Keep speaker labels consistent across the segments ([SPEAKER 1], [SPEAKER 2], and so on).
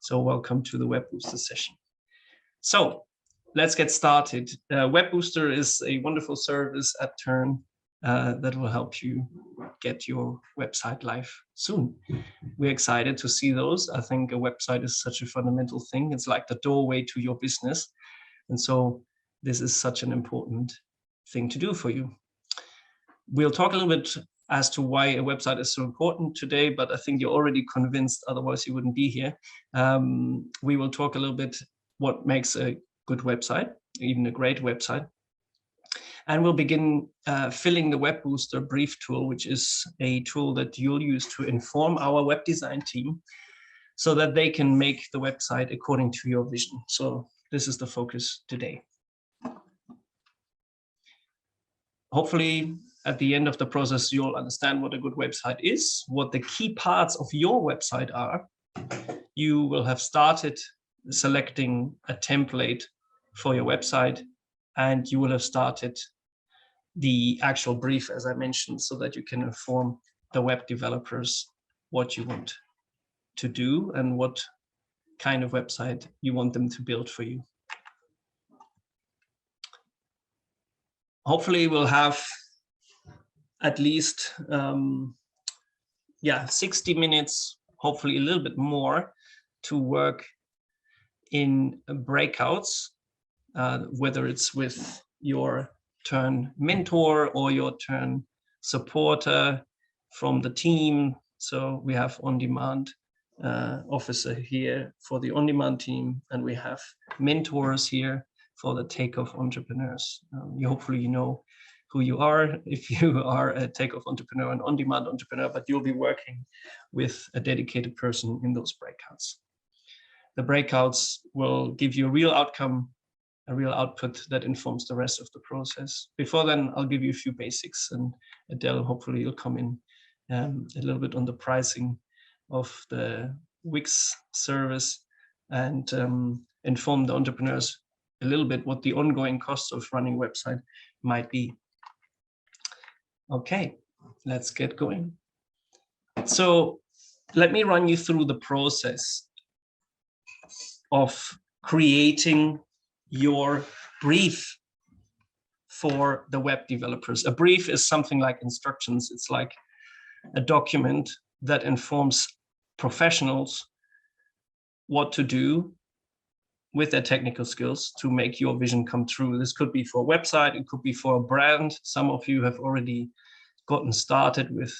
[SPEAKER 1] So welcome to the WebBooster session. So let's get started. WebBooster is a wonderful service at Turn that will help you get your website live soon. We're excited to see those. I think a website is such a fundamental thing. It's like the doorway to your business. And so this is such an important thing to do for you. We'll talk a little bit as to why a website is so important today, but I think you're already convinced, otherwise you wouldn't be here. We will talk a little bit what makes a good website, even a great website. And we'll begin filling the WebBooster brief tool, which is a tool that you'll use to inform our web design team so that they can make the website according to your vision. So this is the focus today. Hopefully, at the end of the process, you'll understand what a good website is, what the key parts of your website are. You will have started selecting a template for your website, and you will have started the actual brief, as I mentioned, so that you can inform the web developers what you want to do and what kind of website you want them to build for you. Hopefully we'll have at least 60 minutes, hopefully a little bit more, to work in breakouts, whether it's with your Turn mentor or your Turn supporter from the team. So we have on-demand officer here for the on-demand team, and we have mentors here for the takeoff entrepreneurs. Hopefully you know who you are if you are a takeoff entrepreneur, an on-demand entrepreneur, but you'll be working with a dedicated person in those breakouts. The breakouts will give you a real outcome, a real output that informs the rest of the process. Before then, I'll give you a few basics, and Adele, hopefully you'll come in a little bit on the pricing of the Wix service and inform the entrepreneurs a little bit what the ongoing costs of running a website might be. Okay, let's get going. So let me run you through the process of creating your brief for the web developers. A brief is something like instructions. It's like a document that informs professionals what to do with their technical skills to make your vision come true. This could be for a website, it could be for a brand. Some of you have already gotten started with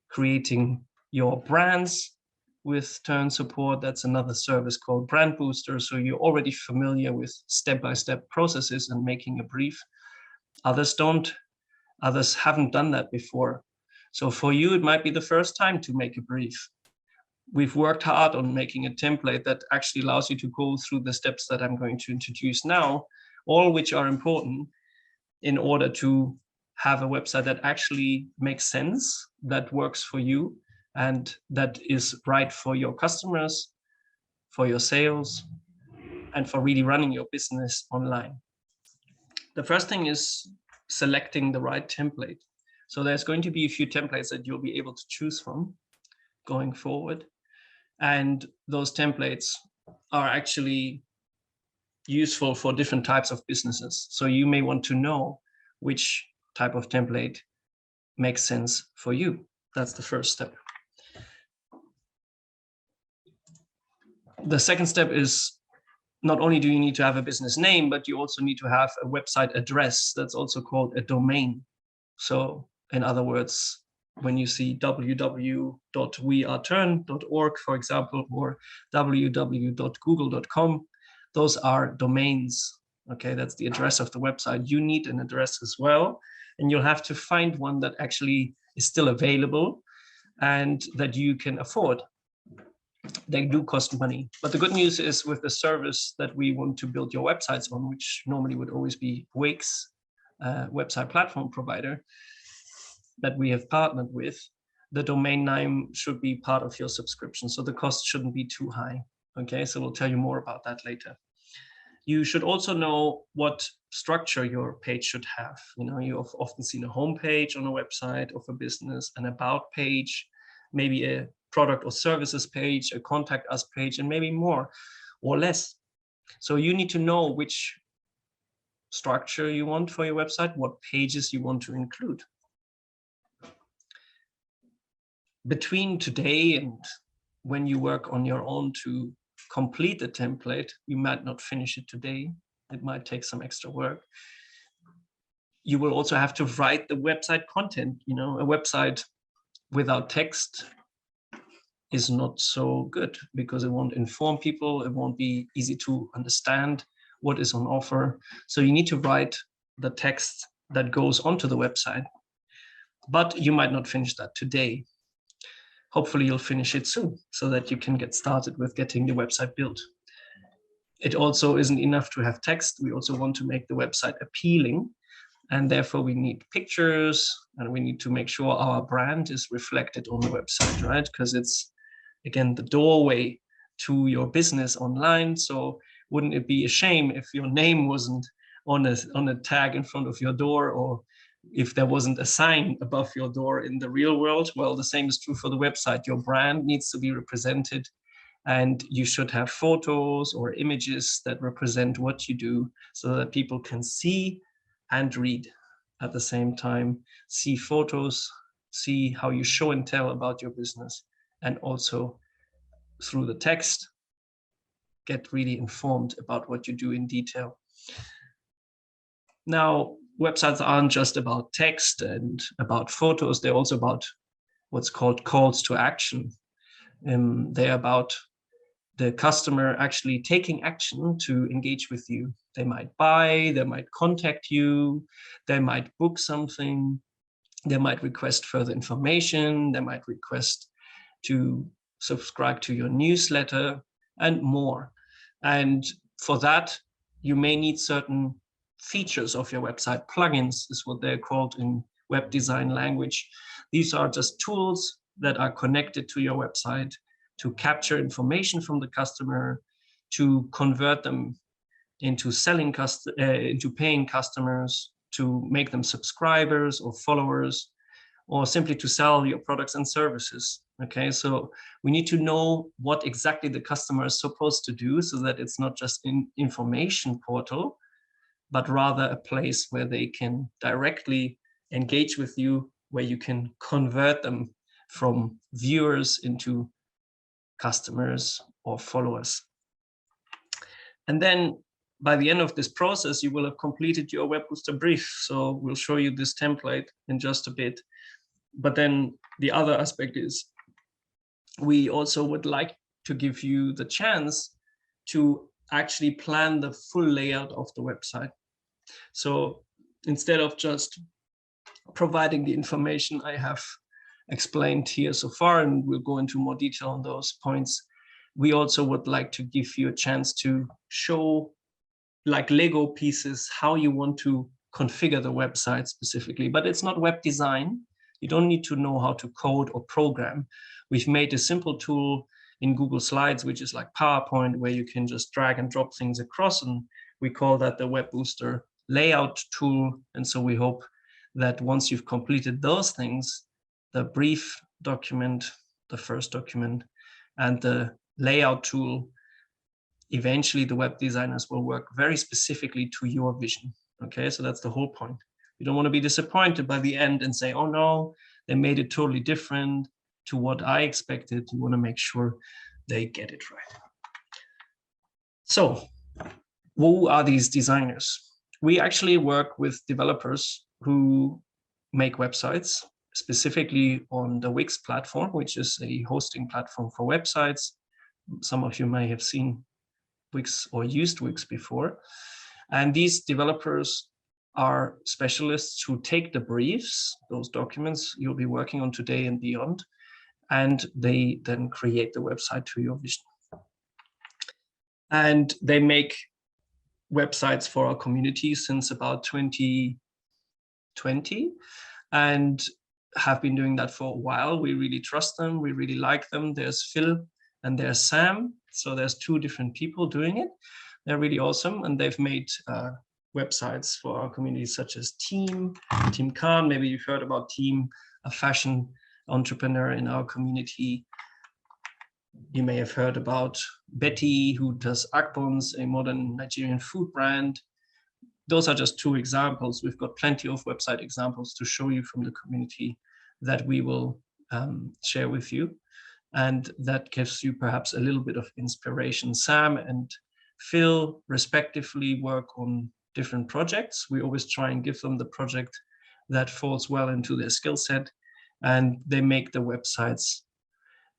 [SPEAKER 1] creating your brands with Turn support. That's another service called Brand Booster. So you're already familiar with step-by-step processes and making a brief. Others don't. Others haven't done that before. So for you, it might be the first time to make a brief. We've worked hard on making a template that actually allows you to go through the steps that I'm going to introduce now, all which are important in order to have a website that actually makes sense, that works for you, and that is right for your customers, for your sales, and for really running your business online. The first thing is selecting the right template. So there's going to be a few templates that you'll be able to choose from going forward. And those templates are actually useful for different types of businesses. So you may want to know which type of template makes sense for you. That's the first step. The second step is not only do you need to have a business name, but you also need to have a website address. That's also called a domain. So in other words, when you see www.weareturn.org, for example, or www.google.com, those are domains. Okay, that's the address of the website. You need an address as well, and you'll have to find one that actually is still available and that you can afford. They do cost money. But the good news is with the service that we want to build your websites on, which normally would always be Wix, website platform provider, that we have partnered with, the domain name should be part of your subscription. So the cost shouldn't be too high. Okay, so we'll tell you more about that later. You should also know what structure your page should have. You know, you've often seen a home page on a website of a business, an about page, maybe a product or services page, a contact us page, and maybe more or less. So you need to know which structure you want for your website, what pages you want to include. Between today and when you work on your own to complete the template, you might not finish it today. It might take some extra work. You will also have to write the website content. You know, a website without text is not so good because it won't inform people. It won't be easy to understand what is on offer. So you need to write the text that goes onto the website, but you might not finish that today. Hopefully you'll finish it soon so that you can get started with getting the website built. It also isn't enough to have text. We also want to make the website appealing, and therefore we need pictures, and we need to make sure our brand is reflected on the website, right? Because it's, again, the doorway to your business online. So wouldn't it be a shame if your name wasn't on a tag in front of your door, or if there wasn't a sign above your door in the real world? Well, the same is true for the website. Your brand needs to be represented, and you should have photos or images that represent what you do so that people can see and read at the same time, see photos, see how you show and tell about your business, and also through the text, get really informed about what you do in detail. Now, websites aren't just about text and about photos, they're also about what's called calls to action. They're about the customer actually taking action to engage with you. They might buy, they might contact you, they might book something, they might request further information, they might request to subscribe to your newsletter, and more. And for that, you may need certain features of your website. Plugins is what they're called in web design language. These are just tools that are connected to your website to capture information from the customer, to convert them into into paying customers, to make them subscribers or followers, or simply to sell your products and services. Okay, so we need to know what exactly the customer is supposed to do so that it's not just an information portal, but rather a place where they can directly engage with you, where you can convert them from viewers into customers or followers. And then by the end of this process, you will have completed your WebBooster brief. So we'll show you this template in just a bit. But then the other aspect is we also would like to give you the chance to actually plan the full layout of the website. So instead of just providing the information I have explained here so far, and we'll go into more detail on those points, we also would like to give you a chance to show, like Lego pieces, how you want to configure the website specifically. But it's not web design. You don't need to know how to code or program. We've made a simple tool in Google Slides, which is like PowerPoint, where you can just drag and drop things across, and we call that the WebBooster layout tool. And so we hope that once you've completed those things, the brief document, the first document, and the layout tool, eventually the web designers will work very specifically to your vision. Okay, so that's the whole point. You don't want to be disappointed by the end and say, oh no, they made it totally different to what I expected. You want to make sure they get it right. So who are these designers? We actually work with developers who make websites, specifically on the Wix platform, which is a hosting platform for websites. Some of you may have seen Wix or used Wix before. And these developers are specialists who take the briefs, those documents you'll be working on today and beyond, and they then create the website to your vision. And they make websites for our community since about 2020 and have been doing that for a while. We really trust them. We really like them. There's Phil and there's Sam. So there's two different people doing it. They're really awesome. And they've made websites for our community, such as Team Khan. Maybe you've heard about Team, a fashion entrepreneur in our community. You may have heard about Betty, who does Akbons, a modern Nigerian food brand. Those are just two examples. We've got plenty of website examples to show you from the community that we will share with you. And that gives you perhaps a little bit of inspiration. Sam and Phil respectively work on different projects. We always try and give them the project that falls well into their skill set, and they make the websites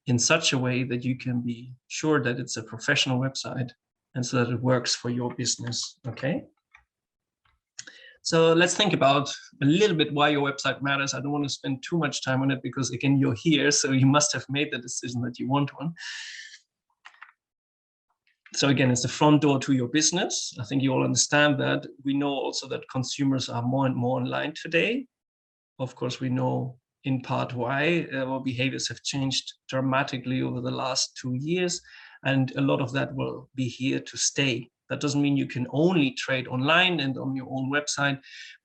[SPEAKER 1] in such a way that you can be sure that it's a professional website and so that it works for your business, okay? So let's think about a little bit why your website matters. I don't want to spend too much time on it because, again, you're here, so you must have made the decision that you want one. So again, it's the front door to your business. I think you all understand that. We know also that consumers are more and more online today. Of course, we know in part why our behaviors have changed dramatically over the last 2 years, and a lot of that will be here to stay. That doesn't mean you can only trade online and on your own website,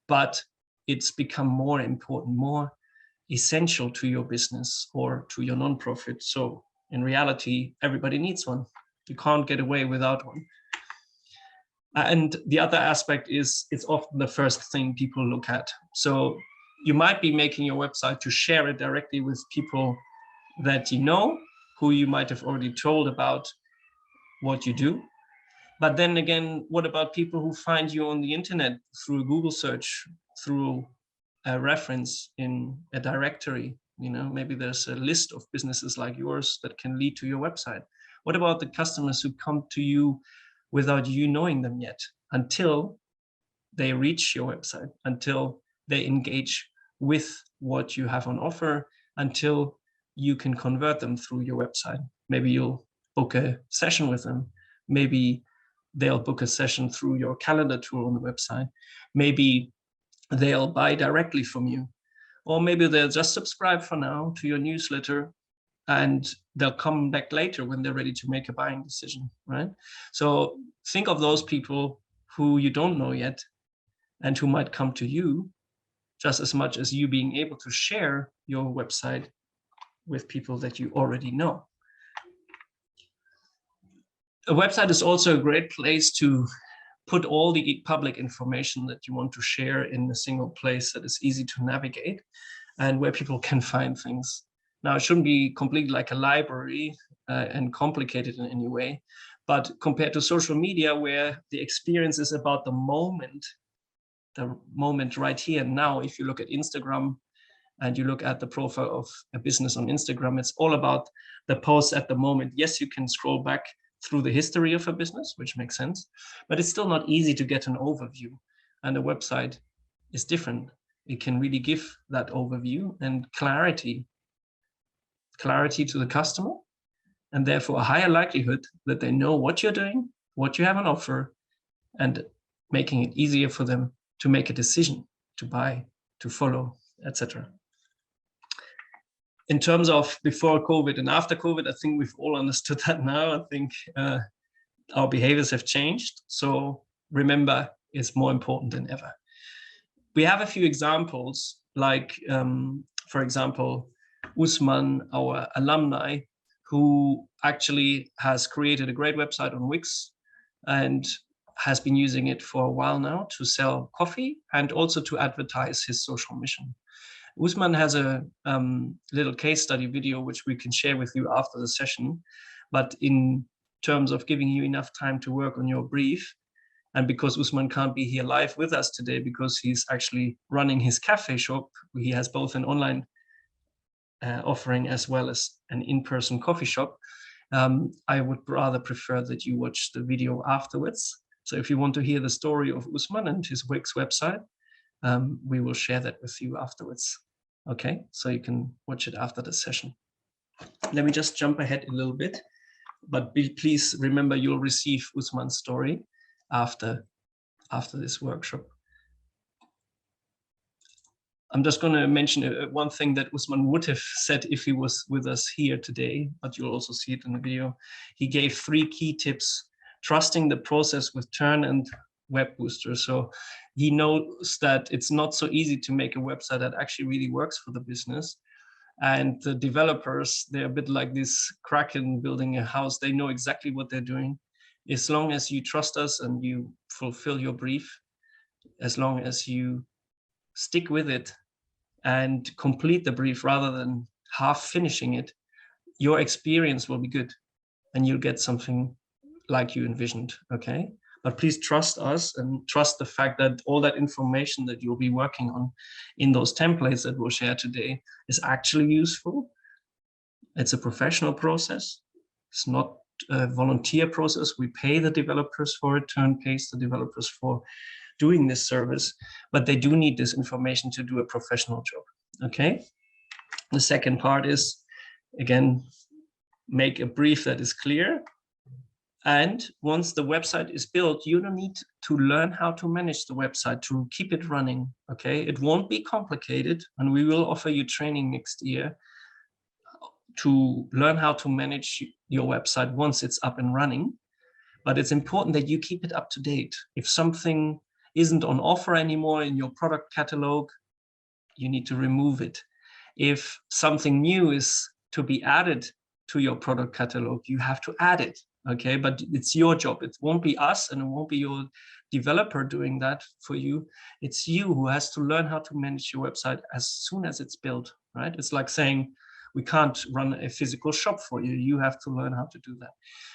[SPEAKER 1] but it's become more important, more essential to your business or to your nonprofit. So in reality, everybody needs one. You can't get away without one. And the other aspect is it's often the first thing people look at. So you might be making your website to share it directly with people that you know, who you might have already told about what you do. But then again, what about people who find you on the internet through a Google search, through a reference in a directory? You know, maybe there's a list of businesses like yours that can lead to your website. What about the customers who come to you without you knowing them yet, until they reach your website, until they engage with what you have on offer, until you can convert them through your website? Maybe you'll book a session with them. Maybe they'll book a session through your calendar tool on the website. Maybe they'll buy directly from you. Or maybe they'll just subscribe for now to your newsletter, and they'll come back later when they're ready to make a buying decision, right? So think of those people who you don't know yet and who might come to you just as much as you being able to share your website with people that you already know. A website is also a great place to put all the public information that you want to share in a single place that is easy to navigate and where people can find things. Now, it shouldn't be completely like a library and complicated in any way, but compared to social media, where the experience is about the moment right here and now. If you look at Instagram and you look at the profile of a business on Instagram, it's all about the post at the moment. Yes, you can scroll back through the history of a business, which makes sense, but it's still not easy to get an overview. And a website is different. It can really give that overview and clarity to the customer, and therefore a higher likelihood that they know what you're doing, what you have on offer, and making it easier for them to make a decision to buy, to follow, etc. In terms of before COVID and after COVID, I think we've all understood that now. I think our behaviors have changed. So remember, it's more important than ever. We have a few examples, like, for example, Usman, our alumni, who actually has created a great website on Wix and has been using it for a while now to sell coffee and also to advertise his social mission. Usman has a little case study video, which we can share with you after the session. But in terms of giving you enough time to work on your brief, and because Usman can't be here live with us today because he's actually running his cafe shop, he has both an online offering as well as an in-person coffee shop. I would rather prefer that you watch the video afterwards. So if you want to hear the story of Usman and his Wix website, we will share that with you afterwards. Okay, so you can watch it after the session. Let me just jump ahead a little bit, but please remember you'll receive Usman's story after this workshop. I'm just going to mention one thing that Usman would have said if he was with us here today, but you'll also see it in the video. He gave 3 key tips: trusting the process with Turn and WebBooster. So he knows that it's not so easy to make a website that actually really works for the business. And the developers, they're a bit like this kraken building a house. They know exactly what they're doing. As long as you trust us and you fulfill your brief, as long as you stick with it and complete the brief rather than half finishing it, your experience will be good and you'll get something like you envisioned, okay? But please trust us and trust the fact that all that information that you'll be working on in those templates that we'll share today is actually useful. It's a professional process. It's not a volunteer process. We pay the developers for it, Turn pays the developers for doing this service, but they do need this information to do a professional job, okay? The second part is, again, make a brief that is clear. And once the website is built, you don't need to learn how to manage the website to keep it running, okay? It won't be complicated, and we will offer you training next year to learn how to manage your website once it's up and running. But it's important that you keep it up to date. If something isn't on offer anymore in your product catalog, you need to remove it. If something new is to be added to your product catalog, you have to add it, okay? But it's your job. It won't be us and it won't be your developer doing that for you. It's you who has to learn how to manage your website as soon as it's built, right? It's like saying, we can't run a physical shop for you. You have to learn how to do that.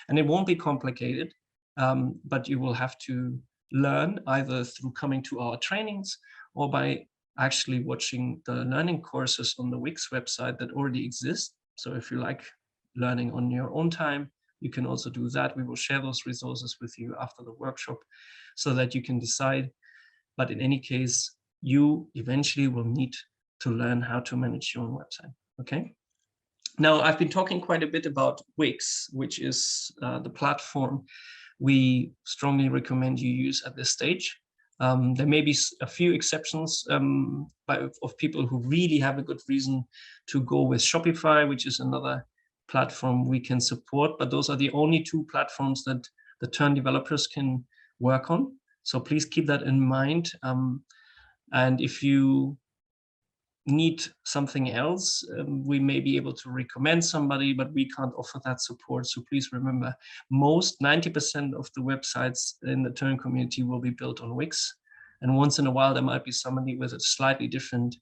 [SPEAKER 1] And it won't be complicated, but you will have to learn either through coming to our trainings or by actually watching the learning courses on the Wix website that already exist. So if you like learning on your own time, you can also do that. We will share those resources with you after the workshop so that you can decide. But in any case, you eventually will need to learn how to manage your own website, okay? Now, I've been talking quite a bit about Wix, which is the platform we strongly recommend you use at this stage. There may be a few exceptions of people who really have a good reason to go with Shopify, which is another platform we can support, but those are the only two platforms that the Turn developers can work on. So please keep that in mind. And if you need something else, we may be able to recommend somebody, but we can't offer that support. So please remember, 90% of the websites in the Turn community will be built on Wix. And once in a while, there might be somebody with a slightly different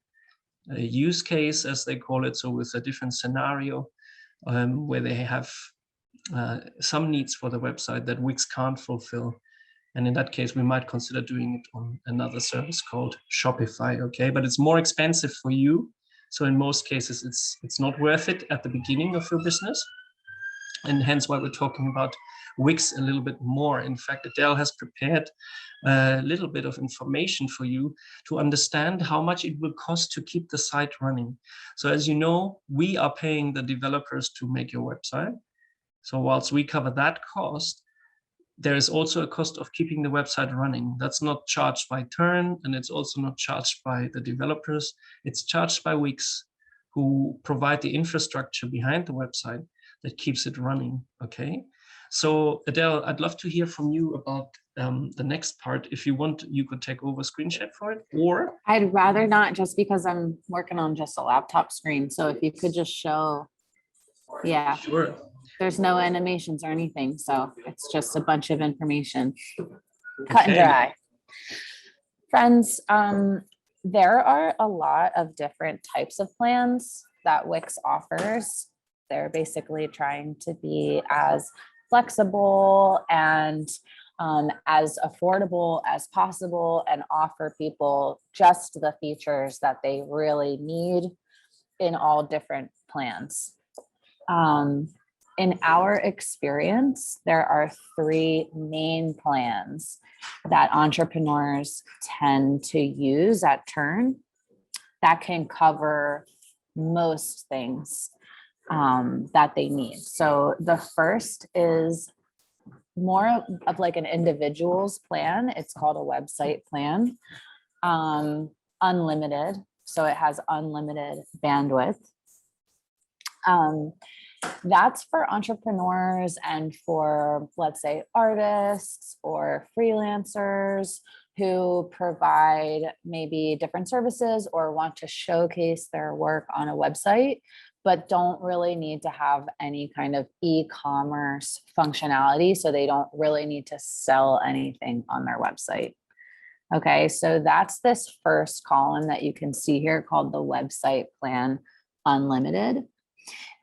[SPEAKER 1] use case, as they call it, so with a different scenario, where they have some needs for the website that Wix can't fulfill. And in that case, we might consider doing it on another service called Shopify, okay? But it's more expensive for you. So in most cases, it's not worth it at the beginning of your business. And hence why we're talking about Wix a little bit more. In fact, Adele has prepared a little bit of information for you to understand how much it will cost to keep the site running. So as you know, we are paying the developers to make your website. So whilst we cover that cost, there is also a cost of keeping the website running. That's not charged by Turn, and it's also not charged by the developers. It's charged by Wix, who provide the infrastructure behind the website that keeps it running, okay? So Adele, I'd love to hear from you about the next part. If you want, you could take over screen share for it, or?
[SPEAKER 2] I'd rather not, just because I'm working on just a laptop screen. So if you could just show, yeah.
[SPEAKER 1] Sure.
[SPEAKER 2] There's no animations or anything, so it's just a bunch of information. Cut and dry. Friends, there are a lot of different types of plans that Wix offers. They're basically trying to be as flexible and as affordable as possible and offer people just the features that they really need in all different plans. In our experience, there are three main plans that entrepreneurs tend to use at Turn that can cover most things that they need. So the first is more of like an individual's plan. It's called a website plan, unlimited. So it has unlimited bandwidth. That's for entrepreneurs and for, let's say, artists or freelancers who provide maybe different services or want to showcase their work on a website, but don't really need to have any kind of e-commerce functionality. So they don't really need to sell anything on their website. Okay, so that's this first column that you can see here called the website plan unlimited.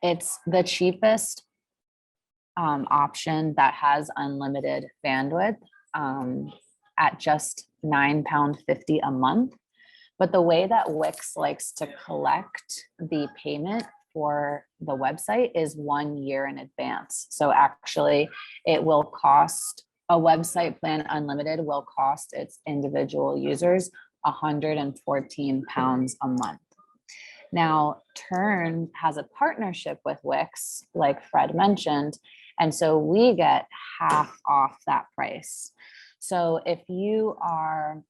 [SPEAKER 2] It's the cheapest option that has unlimited bandwidth at just £9.50 a month. But the way that Wix likes to collect the payment for the website is 1 year in advance. So actually it will cost, a website plan unlimited will cost its individual users £114 a month. Now, Turn has a partnership with Wix, like Fred mentioned, and so we get half off that price. So if you are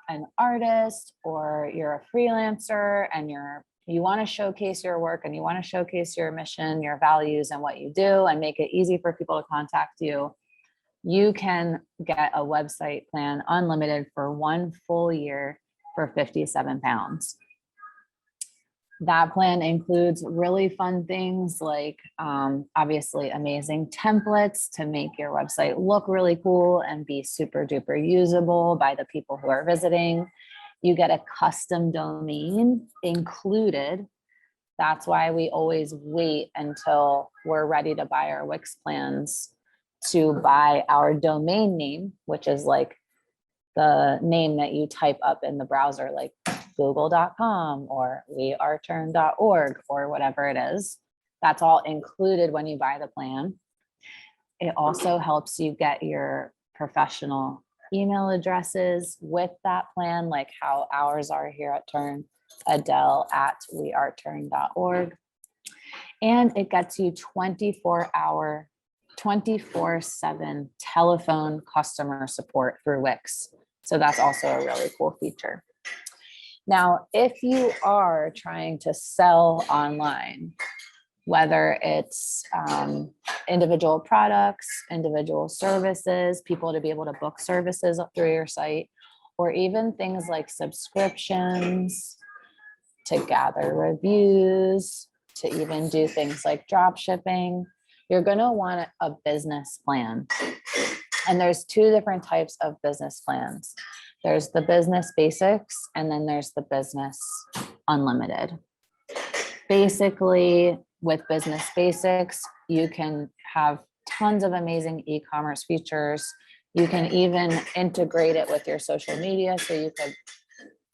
[SPEAKER 2] an artist or you're a freelancer and you want to showcase your work and you want to showcase your mission, your values, and what you do, and make it easy for people to contact you, you can get a website plan unlimited for 1 full year for £57. That plan includes really fun things like obviously amazing templates to make your website look really cool and be super duper usable by the people who are visiting. You get a custom domain included. That's why we always wait until we're ready to buy our Wix plans to buy our domain name, which is like the name that you type up in the browser, like google.com or weareturn.org or whatever it is. That's all included when you buy the plan. It also helps you get your professional email addresses with that plan, like how ours are here at Turn, Adele at weareturn.org. And it gets you 24-hour, 24/7 telephone customer support through Wix. So that's also a really cool feature. Now, if you are trying to sell online, whether it's individual products, individual services, people to be able to book services through your site, or even things like subscriptions, to gather reviews, to even do things like drop shipping, you're going to want a business plan. And there's 2 different types of business plans. There's the business basics, and then there's the business unlimited. Basically, with business basics, you can have tons of amazing e-commerce features. You can even integrate it with your social media. So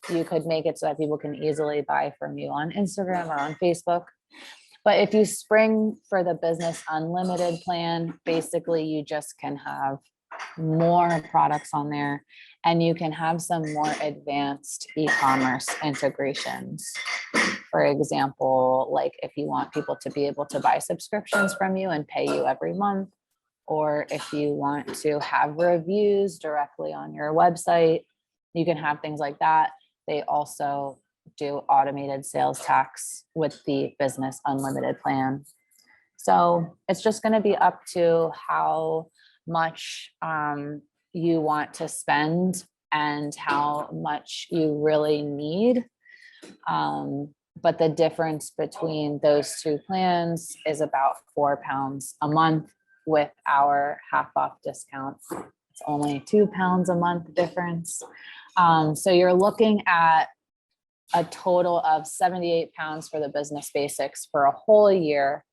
[SPEAKER 2] you could make it so that people can easily buy from you on Instagram or on Facebook. But if you spring for the business unlimited plan, basically you just can have more products on there, and you can have some more advanced e-commerce integrations. For example, like if you want people to be able to buy subscriptions from you and pay you every month, or if you want to have reviews directly on your website, you can have things like that. They also do automated sales tax with the business unlimited plan. So it's just going to be up to how much you want to spend and how much you really need. But the difference between those 2 plans is about £4 a month with our half off discount. It's only £2 a month difference. So you're looking at a total of £78 for the business basics for a whole year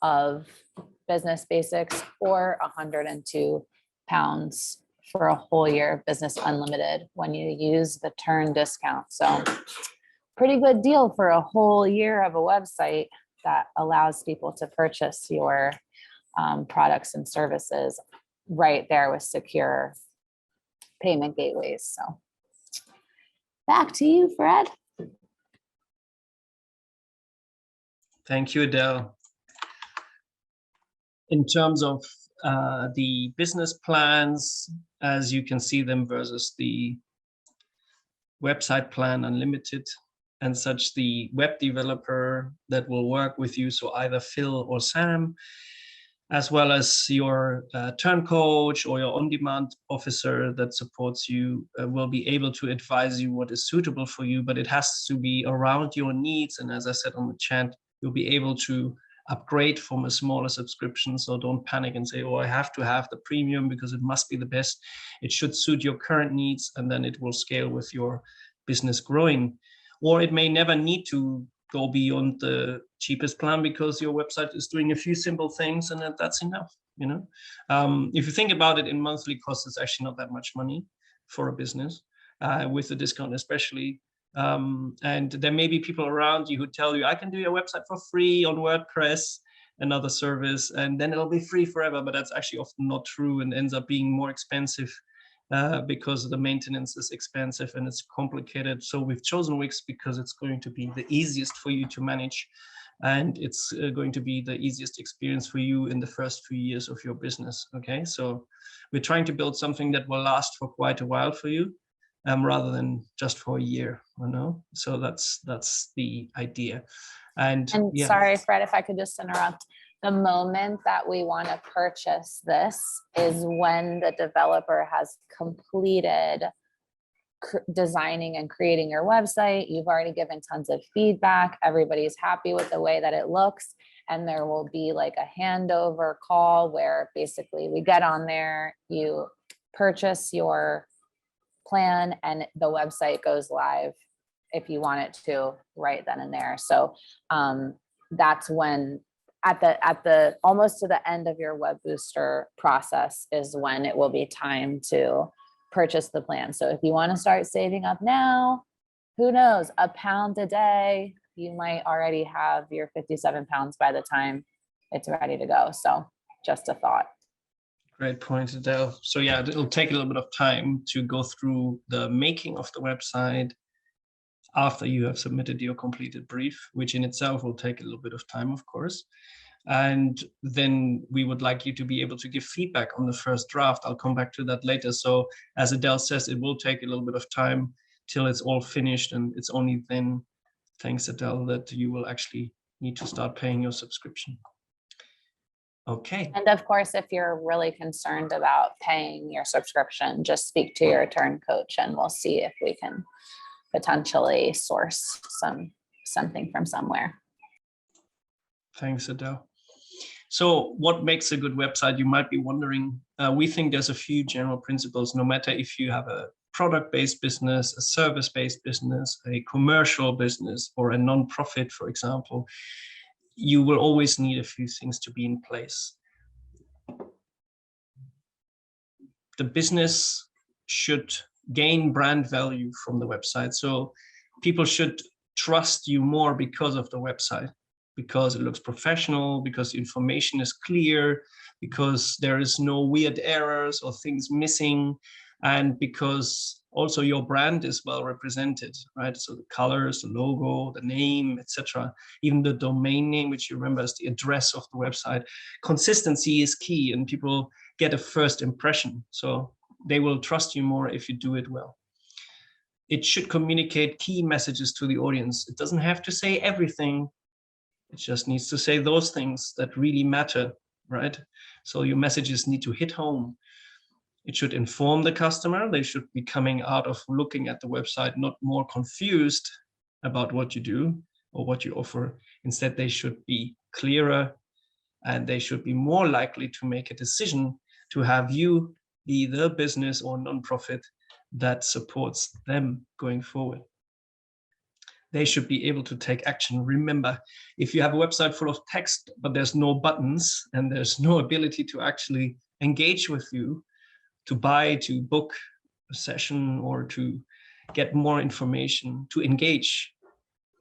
[SPEAKER 2] of business basics, or £102 for a whole year of business unlimited when you use the Turn discount. So pretty good deal for a whole year of a website that allows people to purchase your products and services right there with secure payment gateways. So back to you, Fred.
[SPEAKER 1] Thank you, Adele. In terms of the business plans, as you can see them versus the website plan unlimited and such, the web developer that will work with you, so either Phil or Sam, as well as your turn coach or your on-demand officer that supports you will be able to advise you what is suitable for you, but it has to be around your needs. And as I said on the chat, you'll be able to upgrade from a smaller subscription. So don't panic and say, oh, I have to have the premium because it must be the best. It should suit your current needs, and then it will scale with your business growing. Or it may never need to go beyond the cheapest plan because your website is doing a few simple things, and that's enough. If you think about it in monthly costs, it's actually not that much money for a business, with the discount especially. And there may be people around you who tell you, I can do your website for free on WordPress, another service, and then it'll be free forever. But that's actually often not true and ends up being more expensive because the maintenance is expensive and it's complicated. So we've chosen Wix because it's going to be the easiest for you to manage, and it's going to be the easiest experience for you in the first few years of your business. Okay, so we're trying to build something that will last for quite a while for you, rather than just for a year, so that's the idea. And yeah.
[SPEAKER 2] Sorry, Fred, if I could just interrupt. The moment that we want to purchase this is when the developer has completed designing and creating your website. You've already given tons of feedback. Everybody's happy with the way that it looks. And there will be like a handover call where basically we get on there, you purchase your plan, and the website goes live if you want it to right then and there. So that's when at the almost to the end of your WebBooster process is when it will be time to purchase the plan. So if you want to start saving up now, who knows, £1 a day, you might already have your 57 pounds by the time it's ready to go. So just a thought.
[SPEAKER 1] Great point, Adele. So yeah, it'll take a little bit of time to go through the making of the website after you have submitted your completed brief, which in itself will take a little bit of time, of course. And then we would like you to be able to give feedback on the first draft. I'll come back to that later. So as Adele says, it will take a little bit of time till it's all finished. And it's only then, thanks Adele, that you will actually need to start paying your subscription. Okay.
[SPEAKER 2] And of course, if you're really concerned about paying your subscription, just speak to your turn coach and we'll see if we can potentially source something from somewhere.
[SPEAKER 1] Thanks, Adele. So what makes a good website? You might be wondering. We think there's a few general principles, no matter if you have a product-based business, a service-based business, a commercial business, or a non-profit, for example. You will always need a few things to be in place. The business should gain brand value from the website. So people should trust you more because of the website, because it looks professional, because the information is clear, because there is no weird errors or things missing, and because also your brand is well represented, right? So the colors, the logo, the name, etc. Even the domain name, which you remember as the address of the website. Consistency is key, and people get a first impression. So they will trust you more if you do it well. It should communicate key messages to the audience. It doesn't have to say everything. It just needs to say those things that really matter, right? So your messages need to hit home. It should inform the customer. They should be coming out of looking at the website not more confused about what you do or what you offer. Instead, they should be clearer, and they should be more likely to make a decision to have you be the business or nonprofit that supports them going forward. They should be able to take action. Remember, if you have a website full of text, but there's no buttons and there's no ability to actually engage with you, to buy, to book a session, or to get more information, to engage,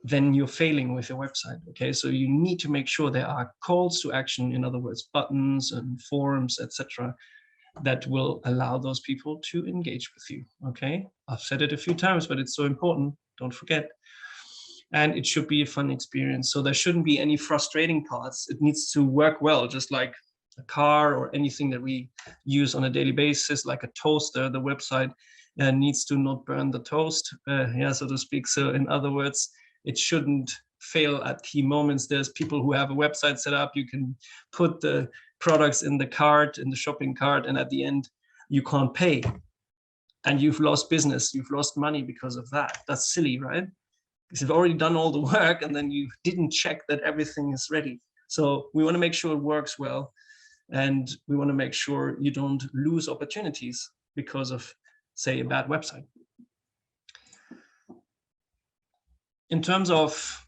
[SPEAKER 1] then you're failing with your website. Okay, so you need to make sure there are calls to action, in other words, buttons and forums, etc., that will allow those people to engage with you. Okay, I've said it a few times, but it's so important, don't forget. And it should be a fun experience. So there shouldn't be any frustrating parts. It needs to work well, just like a car or anything that we use on a daily basis, like a toaster. The website needs to not burn the toast, so to speak. So in other words, it shouldn't fail at key moments. There's people who have a website set up, you can put the products in the cart, in the shopping cart, and at the end you can't pay. And you've lost business, you've lost money because of that. That's silly, right? Because you've already done all the work and then you didn't check that everything is ready. So we want to make sure it works well. And we want to make sure you don't lose opportunities because of, say, a bad website. In terms of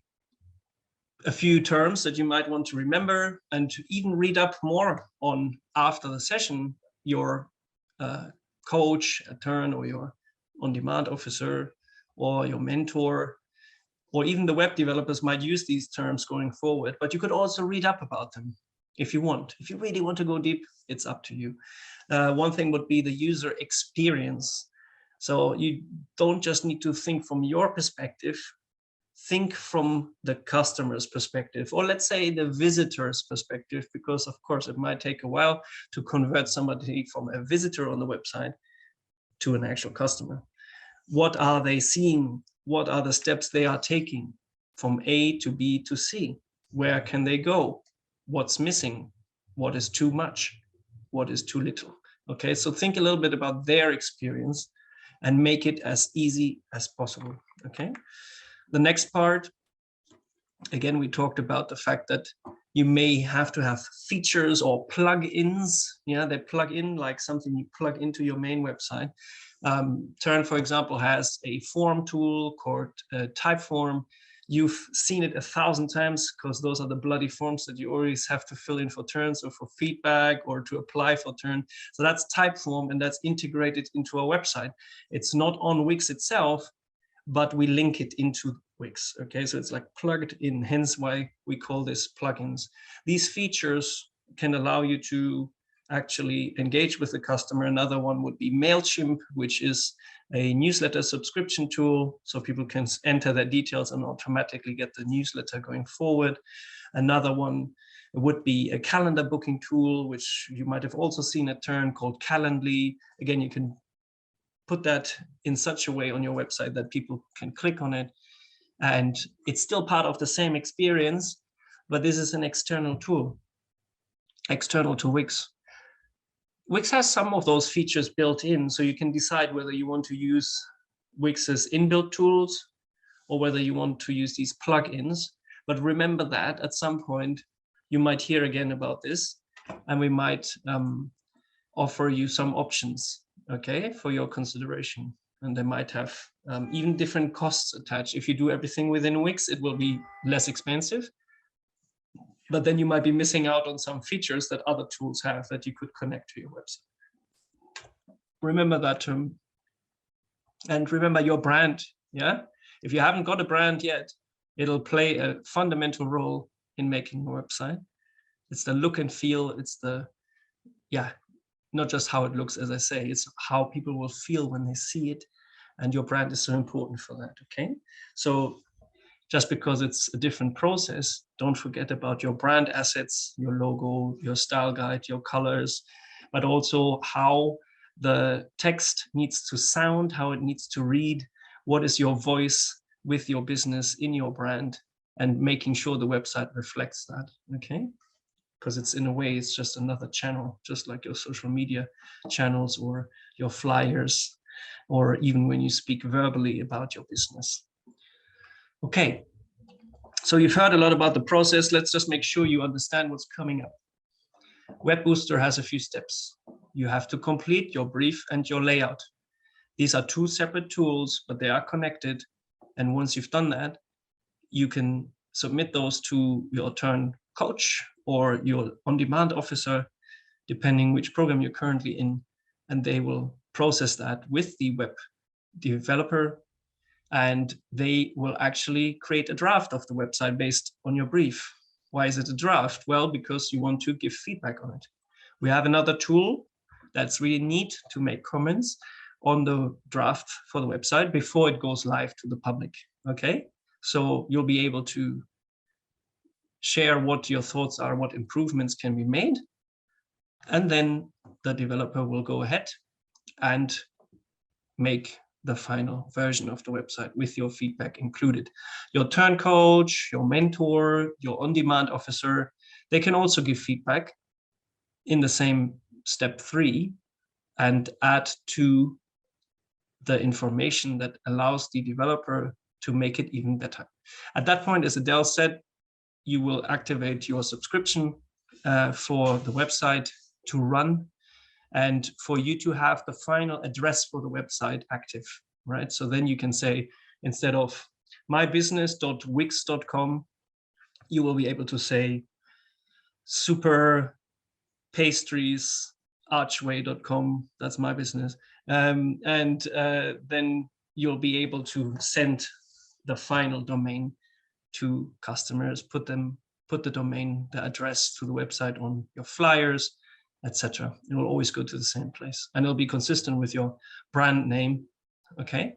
[SPEAKER 1] a few terms that you might want to remember and to even read up more on after the session, your coach, a turn, or your on-demand officer, or your mentor, or even the web developers might use these terms going forward, but you could also read up about them if you want. If you really want to go deep, it's up to you. One thing would be the user experience. So you don't just need to think from your perspective, think from the customer's perspective, or let's say the visitor's perspective, because of course it might take a while to convert somebody from a visitor on the website to an actual customer. What are they seeing? What are the steps they are taking from A to B to C? Where can they go? What's missing? What is too much? What is too little? Okay, so think a little bit about their experience and make it as easy as possible. Okay, the next part, again, we talked about the fact that you may have to have features or plugins. Yeah, they plug in like something you plug into your main website. Turn, for example, has a form tool called Typeform. You've seen it 1,000 times because those are the bloody forms that you always have to fill in for turns or for feedback or to apply for turn. So that's Typeform, and that's integrated into our website. It's not on Wix itself, but we link it into Wix. Okay, so it's like plugged in, hence why we call this plugins. These features can allow you to actually engage with the customer. Another one would be MailChimp, which is a newsletter subscription tool, so people can enter their details and automatically get the newsletter going forward. Another one would be a calendar booking tool, which you might have also seen a term called Calendly. Again, you can put that in such a way on your website that people can click on it, and it's still part of the same experience, but this is an external tool, external to Wix. Wix has some of those features built in, so you can decide whether you want to use Wix's inbuilt tools or whether you want to use these plugins. But remember that at some point you might hear again about this, and we might offer you some options, okay, for your consideration. And they might have even different costs attached. If you do everything within Wix, it will be less expensive, but then you might be missing out on some features that other tools have that you could connect to your website. Remember that term. And remember your brand, yeah? If you haven't got a brand yet, it'll play a fundamental role in making your website. It's the look and feel, it's the, yeah, not just how it looks, as I say, it's how people will feel when they see it. And your brand is so important for that, okay? So just because it's a different process, don't forget about your brand assets, your logo, your style guide, your colors, but also how the text needs to sound, how it needs to read, what is your voice with your business in your brand, and making sure the website reflects that, okay? Because it's, in a way, it's just another channel, just like your social media channels or your flyers, or even when you speak verbally about your business. Okay, so you've heard a lot about the process. Let's just make sure you understand what's coming up. WebBooster has a few steps. You have to complete your brief and your layout. These are two separate tools, but they are connected. And once you've done that, you can submit those to your turn coach or your on-demand officer, depending which program you're currently in, and they will process that with the web developer, and they will actually create a draft of the website based on your brief. Why is it a draft? Well, because you want to give feedback on it. We have another tool that's really neat to make comments on the draft for the website before it goes live to the public, okay? So you'll be able to share what your thoughts are, what improvements can be made, and then the developer will go ahead and make the final version of the website with your feedback included. Your turn coach, your mentor, your on-demand officer, they can also give feedback in the same step 3 and add to the information that allows the developer to make it even better. At that point, as Adele said, you will activate your subscription for the website to run and for you to have the final address for the website active, right? So then you can say, instead of mybusiness.wix.com, you will be able to say super pastries archway.com. That's my business. And then you'll be able to send the final domain to customers, put the domain, the address to the website on your flyers, etc. It will always go to the same place and it'll be consistent with your brand name. Okay.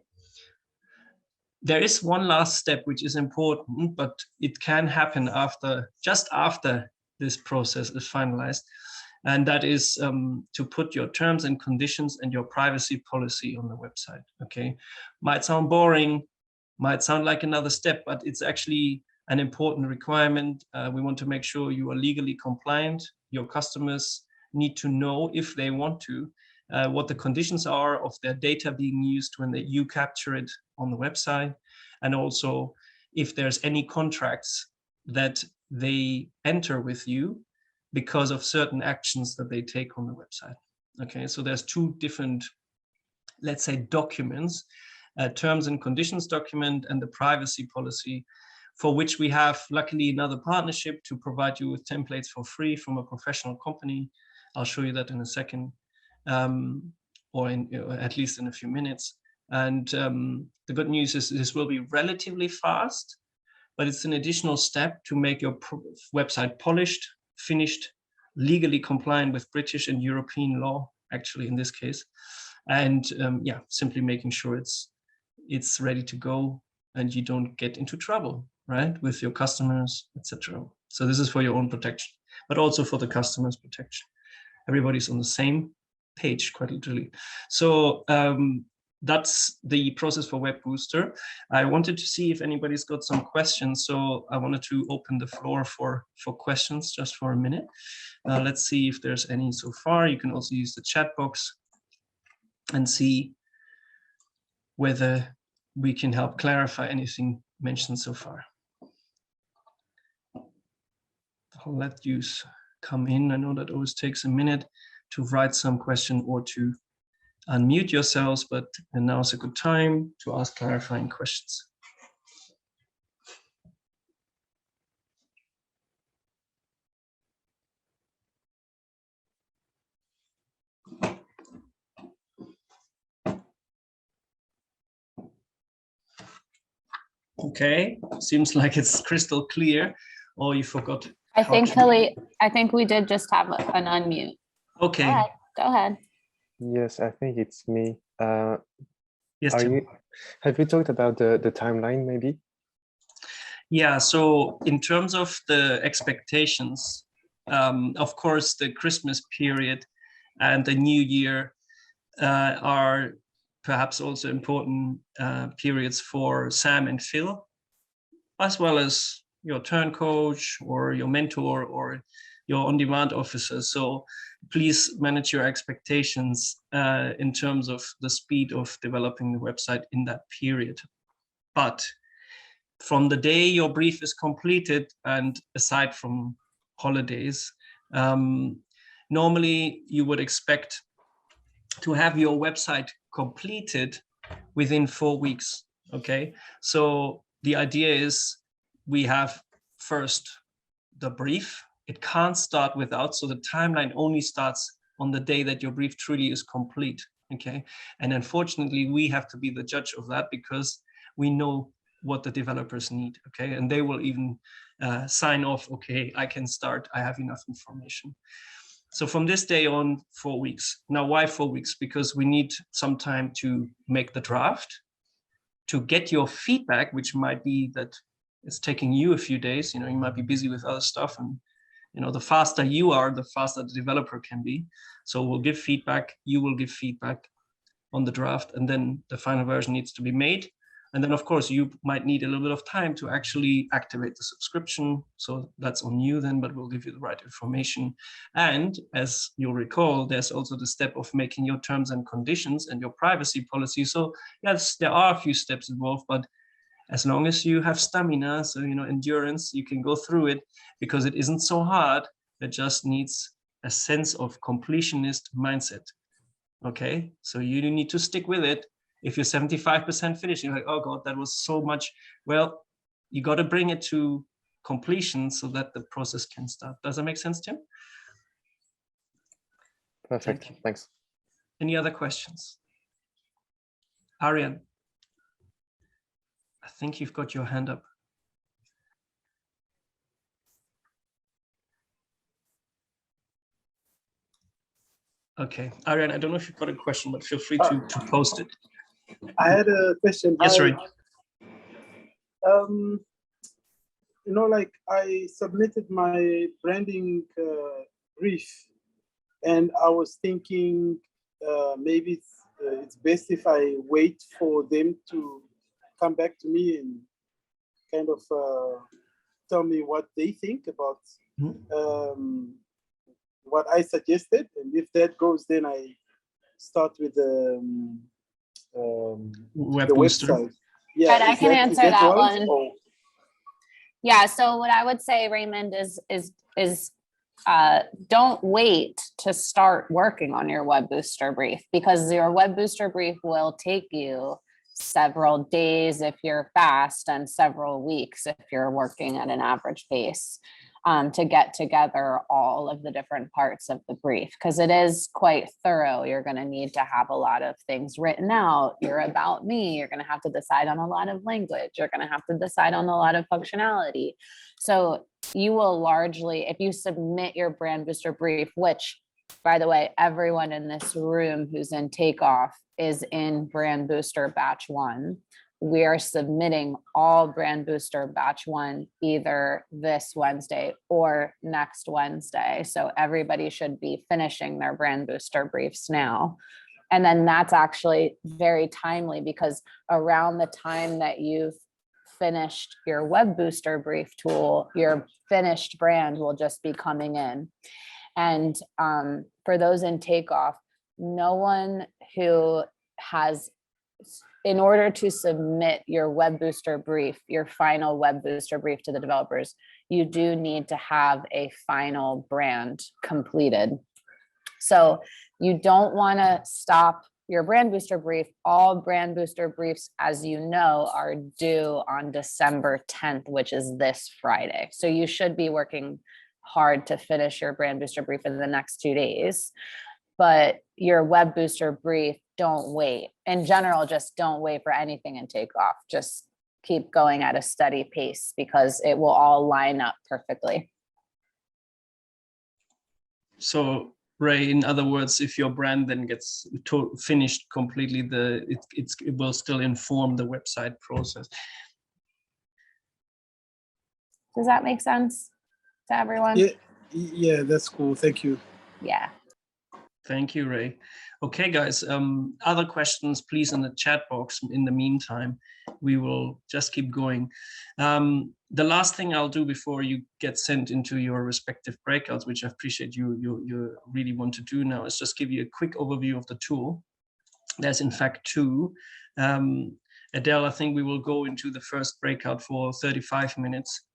[SPEAKER 1] There is one last step which is important, but it can happen just after this process is finalized. And that is to put your terms and conditions and your privacy policy on the website. Okay. Might sound boring, might sound like another step, but it's actually an important requirement. We want to make sure you are legally compliant. Your customers need to know, if they want to, what the conditions are of their data being used when you capture it on the website. And also if there's any contracts that they enter with you because of certain actions that they take on the website. Okay, so there's 2 different, let's say, documents, terms and conditions document and the privacy policy, for which we have luckily another partnership to provide you with templates for free from a professional company. I'll show you that in a second, or at least in a few minutes. And the good news is this will be relatively fast, but it's an additional step to make your website polished, finished, legally compliant with British and European law, actually in this case. And yeah, simply making sure it's ready to go and you don't get into trouble, right, with your customers, etc. So this is for your own protection, but also for the customer's protection. Everybody's on the same page, quite literally. So that's the process for WebBooster. I wanted to see if anybody's got some questions. So I wanted to open the floor for questions just for a minute. Let's see if there's any so far. You can also use the chat box and see whether we can help clarify anything mentioned so far. I'll let you come in. I know that always takes a minute to write some question or to unmute yourselves, but now's a good time to ask clarifying questions. Okay, seems like it's crystal clear, or you forgot.
[SPEAKER 2] I think, Kelly, I think we did just have an unmute.
[SPEAKER 1] Okay.
[SPEAKER 2] Go ahead.
[SPEAKER 3] Yes, I think it's me.
[SPEAKER 1] Yes,
[SPEAKER 3] have you talked about the timeline maybe?
[SPEAKER 1] Yeah, so in terms of the expectations, of course, the Christmas period and the New Year are perhaps also important periods for Sam and Phil, as well as your turn coach or your mentor or your on-demand officer. So please manage your expectations in terms of the speed of developing the website in that period. But from the day your brief is completed, and aside from holidays, normally you would expect to have your website completed within 4 weeks. Okay, so the idea is we have first the brief. It can't start without, so the timeline only starts on the day that your brief truly is complete. Okay, and unfortunately we have to be the judge of that because we know what the developers need. Okay, and they will even sign off, okay, I can start, I have enough information. So from this day on, 4 weeks. Now, why 4 weeks? Because we need some time to make the draft, to get your feedback, which might be that it's taking you a few days. You know, you might be busy with other stuff, and you know, the faster you are, the faster the developer can be. So we'll give feedback, you will give feedback. on the draft, and then the final version needs to be made. And then, of course, you might need a little bit of time to actually activate the subscription. So that's on you then, but we'll give you the right information. And as you'll recall, there's also the step of making your terms and conditions and your privacy policy. So yes, there are a few steps involved, but as long as you have stamina, so, you know, endurance, you can go through it, because it isn't so hard. It just needs a sense of completionist mindset. Okay, so you need to stick with it. If you're 75% finished, you're like, oh God, that was so much. Well, you got to bring it to completion so that the process can start. Does that make sense, Tim?
[SPEAKER 3] Perfect. Thanks.
[SPEAKER 1] Any other questions? Arian, I think you've got your hand up. Okay, Arian, I don't know if you've got a question, but feel free to post it.
[SPEAKER 4] I had a question.
[SPEAKER 1] Yes, right.
[SPEAKER 4] You know, like I submitted my branding brief, and I was thinking maybe it's best if I wait for them to come back to me and kind of tell me what they think about what I suggested. And if that goes, then I start with the website. Yeah,
[SPEAKER 2] Right, I can answer that one.
[SPEAKER 4] Or...
[SPEAKER 2] Yeah, so what I would say, Raymond, is don't wait to start working on your WebBooster brief, because your WebBooster brief will take you several days if you're fast and several weeks if you're working at an average pace, to get together all of the different parts of the brief, because it is quite thorough. You're going to need to have a lot of things written out. You're about me. You're going to have to decide on a lot of language. You're going to have to decide on a lot of functionality. So you will largely, if you submit your brand booster brief, which, by the way, everyone in this room who's in takeoff is in brand booster batch 1. We are submitting all brand booster batch 1 either this Wednesday or next Wednesday. So everybody should be finishing their brand booster briefs now. And then that's actually very timely, because around the time that you've finished your WebBooster brief tool, your finished brand will just be coming in. And for those in takeoff, no one who has, in order to submit your WebBooster brief, your final WebBooster brief to the developers, you do need to have a final brand completed. So you don't want to stop your brand booster brief. All brand booster briefs, as you know, are due on December 10th, which is this Friday. So you should be working hard to finish your brand booster brief in the next 2 days. But your web booster brief, don't wait. In general, just don't wait for anything in takeoff. Just keep going at a steady pace, because it will all line up perfectly.
[SPEAKER 1] So Ray, in other words, if your brand then gets finished completely, it will still inform the website process.
[SPEAKER 2] Does that make sense to everyone?
[SPEAKER 4] Yeah, that's cool. Thank you.
[SPEAKER 2] Yeah.
[SPEAKER 1] Thank you, Ray. Okay, guys, other questions, please, in the chat box. In the meantime, we will just keep going. The last thing I'll do before you get sent into your respective breakouts, which I appreciate you really want to do now, is just give you a quick overview of the tool. There's in fact 2. Adele, I think we will go into the first breakout for 35 minutes,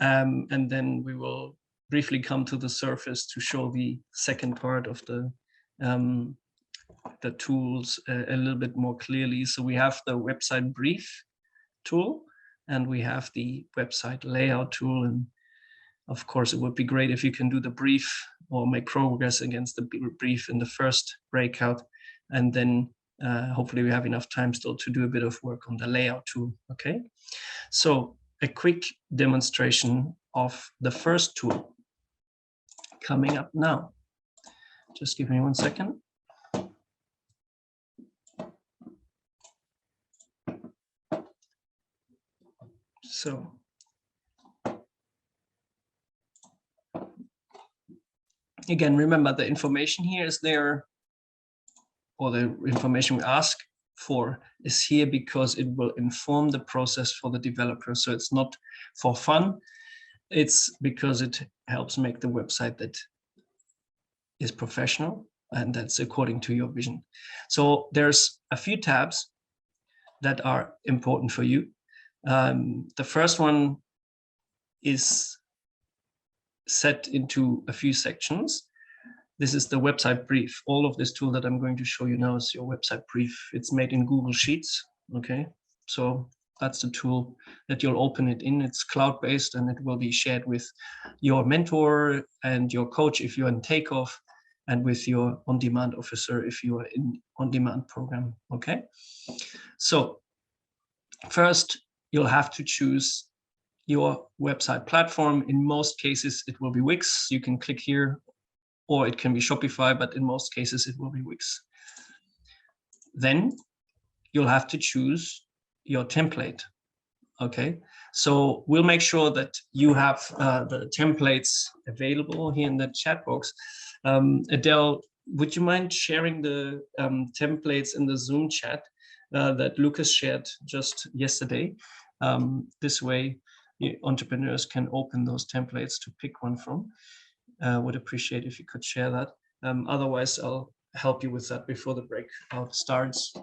[SPEAKER 1] and then we will briefly come to the surface to show the second part of the tools a little bit more clearly. So we have the website brief tool, and we have the website layout tool. And of course, it would be great if you can do the brief or make progress against the brief in the first breakout. And then hopefully we have enough time still to do a bit of work on the layout tool. Okay, so a quick demonstration of the first tool coming up now. Just give me 1 second. So again, remember the information here is there or the information we ask for is here because it will inform the process for the developer. So it's not for fun. It's because it helps make the website that is professional and that's according to your vision. So there's a few tabs that are important for you. The first one is set into a few sections. This is the website brief. All of this tool that I'm going to show you now is your website brief. It's made in Google Sheets, okay? So that's the tool that you'll open it in. It's cloud-based and it will be shared with your mentor and your coach if you're in takeoff, and with your on-demand officer if you are in on-demand program, okay? So first, you'll have to choose your website platform. In most cases, it will be Wix. You can click here, or it can be Shopify, but in most cases, it will be Wix. Then you'll have to choose your template, okay? So we'll make sure that you have the templates available here in the chat box. Adele, would you mind sharing the templates in the Zoom chat that Lucas shared just yesterday? This way, entrepreneurs can open those templates to pick one from. Would appreciate if you could share that. Otherwise, I'll help you with that before the breakout starts.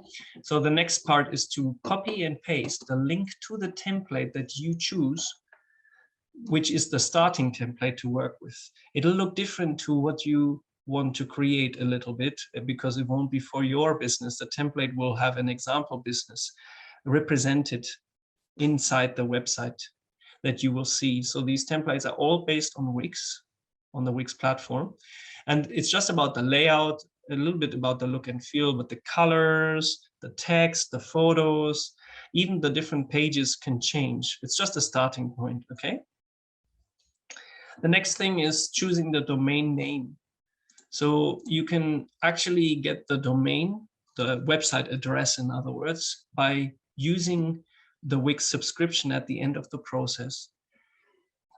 [SPEAKER 1] So the next part is to copy and paste the link to the template that you choose, which is the starting template to work with. It'll look different to what you want to create a little bit because it won't be for your business. The template will have an example business represented inside the website that you will see. So these templates are all based on Wix, on the Wix platform. And it's just about the layout, a little bit about the look and feel, but the colors, the text, the photos, even the different pages can change. It's just a starting point, okay? The next thing is choosing the domain name. So you can actually get the domain, the website address, in other words, by using the Wix subscription at the end of the process.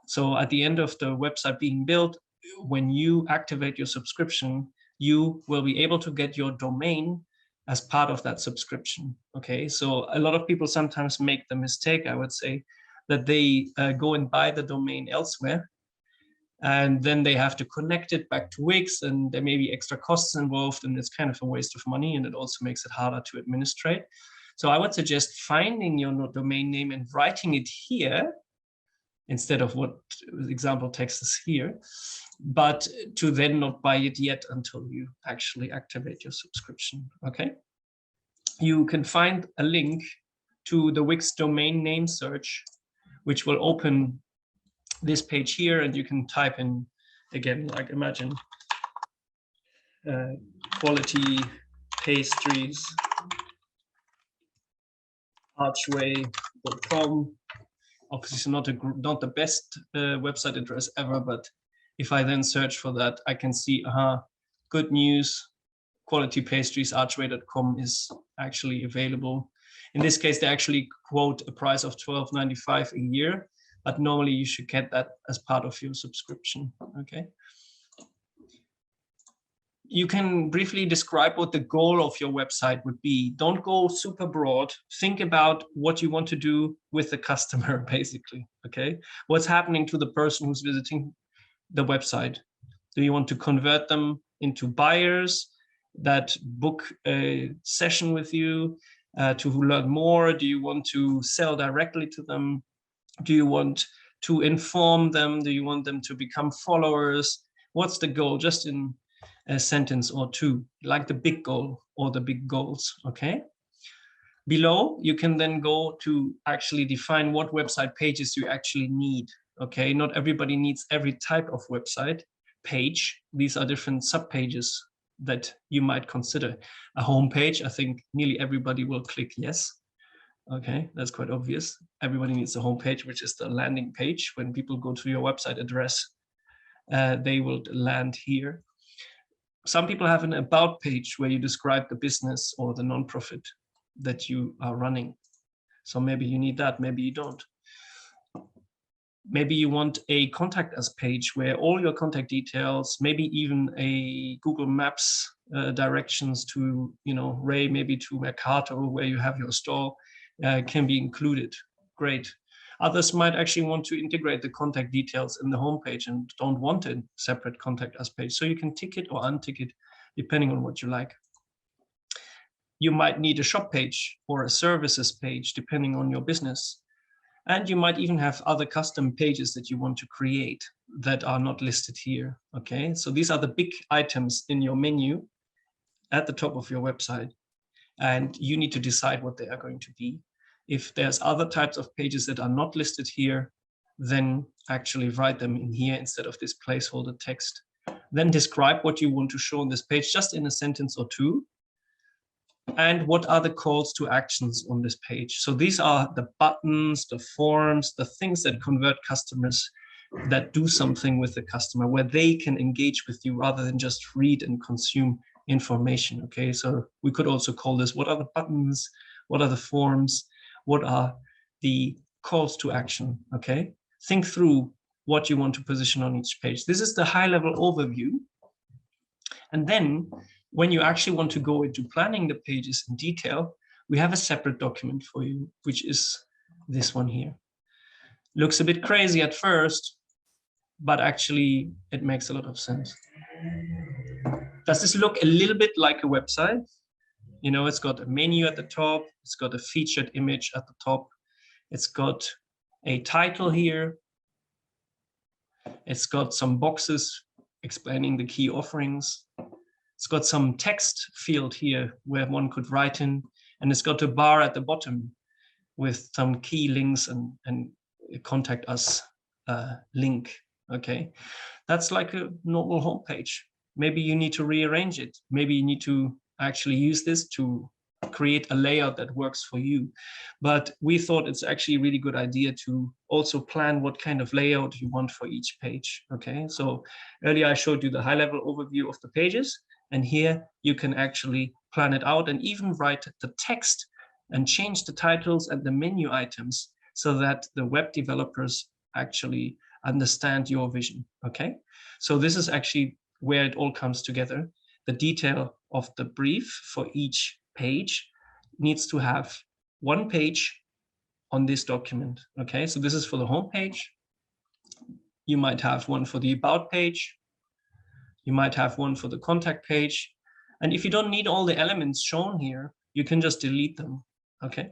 [SPEAKER 1] So at the end of the website being built, when you activate your subscription, you will be able to get your domain as part of that subscription. Okay, so a lot of people sometimes make the mistake, I would say, that they go and buy the domain elsewhere, and then they have to connect it back to Wix, and there may be extra costs involved, and it's kind of a waste of money, and it also makes it harder to administrate. So I would suggest finding your domain name and writing it here instead of what example text is here, but to then not buy it yet until you actually activate your subscription, okay? You can find a link to the Wix domain name search, which will open this page here, and you can type in, again, like imagine quality pastries archway.com. Obviously not the best website address ever, but if I then search for that, I can see, good news, quality pastries archway.com is actually available. In this case, they actually quote a price of $12.95 a year, but normally you should get that as part of your subscription, okay? You can briefly describe what the goal of your website would be. Don't go super broad. Think about what you want to do with the customer, basically, okay? What's happening to the person who's visiting the website? Do you want to convert them into buyers that book a session with you to learn more? Do you want to sell directly to them? Do you want to inform them? Do you want them to become followers? What's the goal? Just in a sentence or two, like the big goal or the big goals, okay? Below, you can then go to actually define what website pages you actually need, okay? Not everybody needs every type of website page. These are different subpages that you might consider. A home page, I think nearly everybody will click yes. Okay, that's quite obvious. Everybody needs a home page, which is the landing page. When people go to your website address, they will land here. Some people have an about page where you describe the business or the nonprofit that you are running. So maybe you need that, maybe you don't. Maybe you want a contact us page where all your contact details, maybe even a Google Maps directions to, Ray, maybe to Mercato where you have your store can be included. Great. Others might actually want to integrate the contact details in the homepage and don't want a separate contact us page. So you can tick it or untick it depending on what you like. You might need a shop page or a services page depending on your business. And you might even have other custom pages that you want to create that are not listed here. Okay, so these are the big items in your menu at the top of your website. And you need to decide what they are going to be. If there's other types of pages that are not listed here, then actually write them in here instead of this placeholder text. Then describe what you want to show on this page just in a sentence or two. And what are the calls to actions on this page? So these are the buttons, the forms, the things that convert customers, that do something with the customer, where they can engage with you rather than just read and consume information. Okay, so we could also call this, what are the buttons? What are the forms? What are the calls to action? Okay, think through what you want to position on each page. This is the high-level overview. And then when you actually want to go into planning the pages in detail, we have a separate document for you, which is this one here. Looks a bit crazy at first, but actually it makes a lot of sense. Does this look a little bit like a website? It's got a menu at the top. It's got a featured image at the top. It's got a title here. It's got some boxes explaining the key offerings. It's got some text field here where one could write in, and it's got a bar at the bottom with some key links and contact us link. Okay, that's like a normal homepage. Maybe you need to rearrange it. Maybe you need to actually use this to create a layout that works for you. But we thought it's actually a really good idea to also plan what kind of layout you want for each page. Okay, so earlier I showed you the high-level overview of the pages. And here you can actually plan it out and even write the text and change the titles and the menu items so that the web developers actually understand your vision. Okay, so this is actually where it all comes together. The detail of the brief for each page needs to have one page on this document. Okay, so this is for the home page. You might have one for the about page. You might have one for the contact page. And if you don't need all the elements shown here, you can just delete them, okay?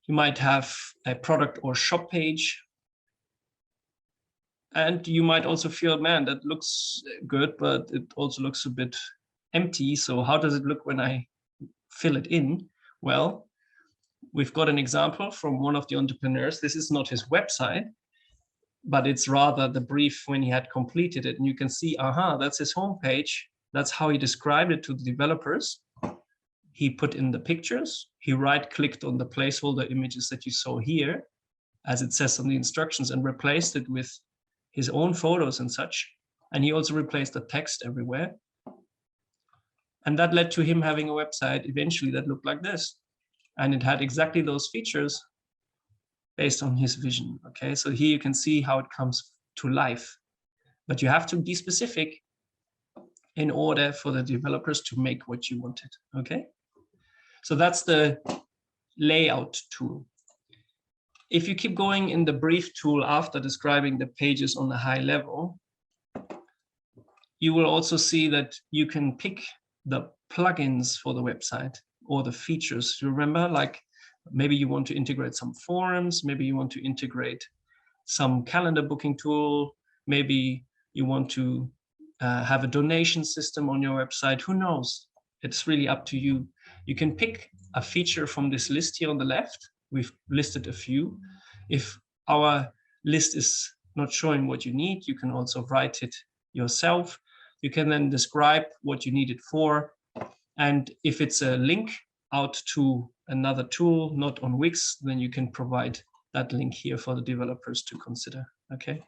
[SPEAKER 1] You might have a product or shop page. And you might also feel, man, that looks good, but it also looks a bit empty. So how does it look when I fill it in? Well, we've got an example from one of the entrepreneurs. This is not his website, but it's rather the brief when he had completed it. And you can see, aha, that's his homepage. That's how he described it to the developers. He put in the pictures. He right-clicked on the placeholder images that you saw here, as it says on the instructions, and replaced it with his own photos and such. And he also replaced the text everywhere. And that led to him having a website eventually that looked like this. And it had exactly those features based on his vision. Okay, so here you can see how it comes to life. But you have to be specific in order for the developers to make what you wanted. Okay, so that's the layout tool. If you keep going in the brief tool after describing the pages on the high level, you will also see that you can pick the plugins for the website or the features. You remember, like maybe you want to integrate some forums, maybe you want to integrate some calendar booking tool, maybe you want to have a donation system on your website. Who knows? It's really up to you. You can pick a feature from this list here on the left. We've listed a few. If our list is not showing what you need, you can also write it yourself. You can then describe what you need it for. And if it's a link out to another tool, not on Wix, then you can provide that link here for the developers to consider. Okay.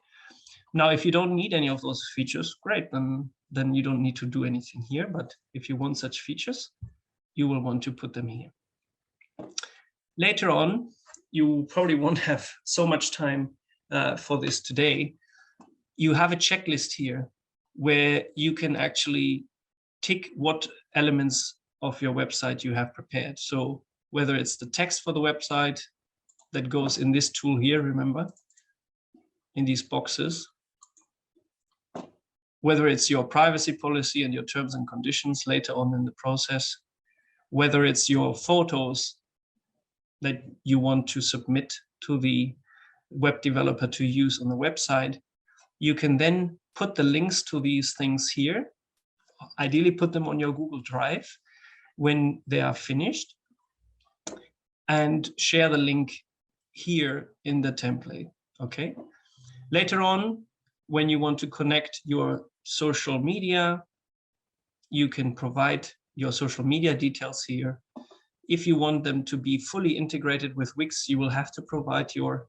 [SPEAKER 1] Now, if you don't need any of those features, great, then you don't need to do anything here. But if you want such features, you will want to put them here. Later on, you probably won't have so much time for this today, you have a checklist here where you can actually tick what elements of your website you have prepared. So whether it's the text for the website that goes in this tool here, remember, in these boxes, whether it's your privacy policy and your terms and conditions later on in the process, whether it's your photos that you want to submit to the web developer to use on the website, you can then put the links to these things here, ideally put them on your Google Drive when they are finished, and share the link here in the template, okay? Later on, when you want to connect your social media, you can provide your social media details here. If you want them to be fully integrated with Wix, you will have to provide your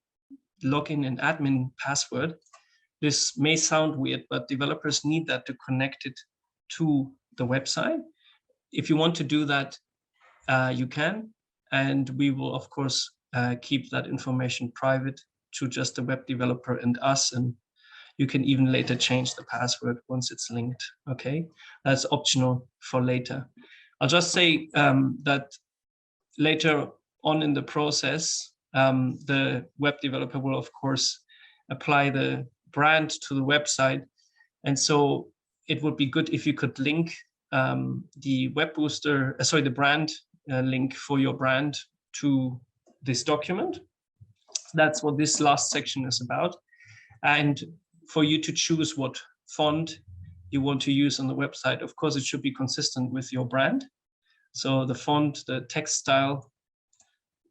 [SPEAKER 1] login and admin password. This may sound weird, but developers need that to connect it to the website. If you want to do that, you can, and we will, of course, keep that information private to just the web developer and us, and you can even later change the password once it's linked, okay? That's optional for later. I'll just say that later on in the process, the web developer will, of course, apply the brand to the website. And so it would be good if you could link the WebBooster, the brand link for your brand to this document. That's what this last section is about. And for you to choose what font you want to use on the website, of course, it should be consistent with your brand. So the font, the text style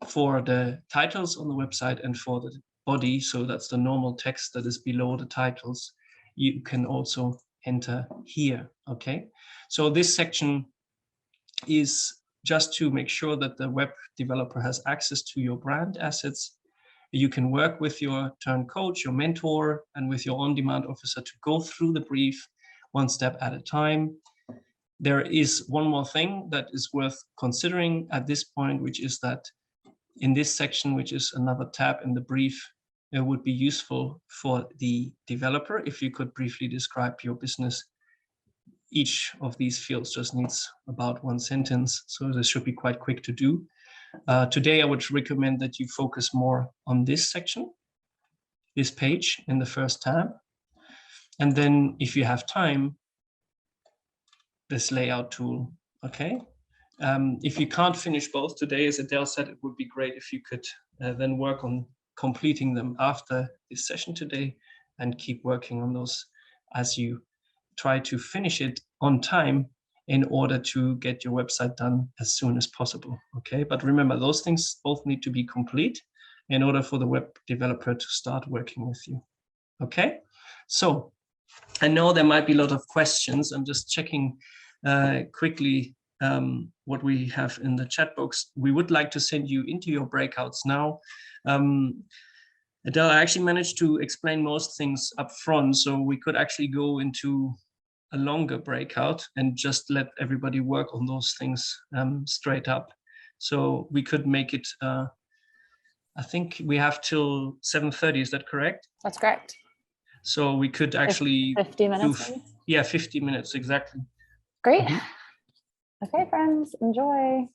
[SPEAKER 1] for the titles on the website and for the body, so that's the normal text that is below the titles, you can also enter here, okay? So this section is just to make sure that the web developer has access to your brand assets. You can work with your turn coach, your mentor, and with your on-demand officer to go through the brief one step at a time. There is one more thing that is worth considering at this point, which is that in this section, which is another tab in the brief, it would be useful for the developer if you could briefly describe your business. Each of these fields just needs about one sentence, so this should be quite quick to do. Today, I would recommend that you focus more on this section, this page in the first tab. And then if you have time, this layout tool, okay? If you can't finish both today, as Adele said, it would be great if you could then work on completing them after this session today and keep working on those as you try to finish it on time in order to get your website done as soon as possible, okay? But remember, those things both need to be complete in order for the web developer to start working with you, okay? So I know there might be a lot of questions. I'm just checking quickly what we have in the chat box. We would like to send you into your breakouts now. Adele, I actually managed to explain most things up front, so we could actually go into a longer breakout and just let everybody work on those things straight up. So we could make it, I think we have till 7:30, is that correct?
[SPEAKER 2] That's correct.
[SPEAKER 1] So we could actually
[SPEAKER 2] 50 minutes, maybe?
[SPEAKER 1] Yeah, 50 minutes, exactly.
[SPEAKER 2] Great. Okay, friends, enjoy.